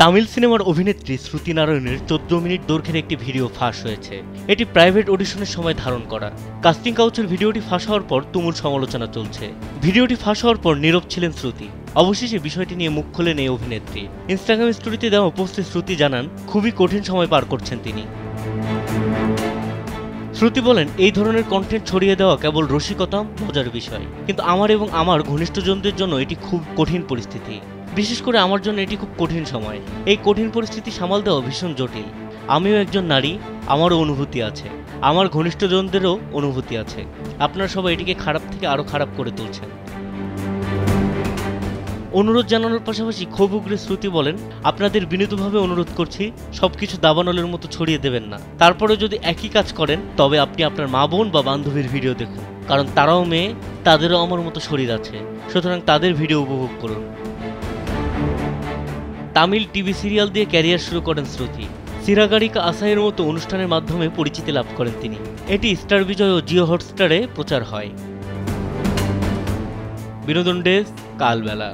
তামিল সিনেমার অভিনেত্রী শ্রুতি নারায়ণের 14 মিনিট দৈর্ঘ্যের একটি ভিডিও ফাঁস হয়েছে। এটি প্রাইভেট অডিশনের সময় ধারণ করা। কাস্টিং কাউচের ভিডিওটি ফাঁস হওয়ার পর তুমুল সমালোচনা চলছে। ভিডিওটি ফাঁস হওয়ার পর নীরব ছিলেন শ্রুতি। অবশেষে বিষয়টি নিয়ে মুখ খোলেন এই অভিনেত্রী। ইনস্টাগ্রাম স্টোরিতে দেওয়া পোস্টে শ্রুতি জানান খুবই কঠিন সময় পার করছেন তিনি। শ্রুতি বলেন, এই ধরনের কন্টেন্ট ছড়িয়ে দেওয়া কেবল রসিকতা মজার বিষয়, কিন্তু আমার এবং আমার ঘনিষ্ঠজনদের জন্য এটি খুব কঠিন পরিস্থিতি। বিশেষ করে আমার জন্য এটি খুব কঠিন সময়। এই কঠিন পরিস্থিতি সামাল দেওয়া ভীষণ জটিল। আমিও একজন নারী, আমারও অনুভূতি আছে, আমার ঘনিষ্ঠজনদেরও অনুভূতি আছে। আপনারা সবাই এটিকে খারাপ থেকে আরও খারাপ করে তুলছেন। অনুরোধ জানানোর পাশাপাশি ক্ষোভ উগরে শ্রুতি বলেন, আপনাদের বিনীতভাবে অনুরোধ করছি, সবকিছু দাবানলের মতো ছড়িয়ে দেবেন না। তারপরে যদি একই কাজ করেন তবে আপনি আপনার মা বোন বা বান্ধবীর ভিডিও দেখুন, কারণ তারাও মেয়ে, তাদেরও আমার মতো শরীর আছে, সুতরাং তাদের ভিডিও উপভোগ করুন। তামিল টিভি সিরিয়াল দিয়ে ক্যারিয়ার শুরু করেন শ্রুতি। সিরাগারিকা আসাইয়ের মতো অনুষ্ঠানের মাধ্যমে পরিচিতি লাভ করেন তিনি। এটি স্টার বিজয় ও জিও হটস্টারে প্রচার হয়। বিনোদন ডেস্ক, কালবেলা।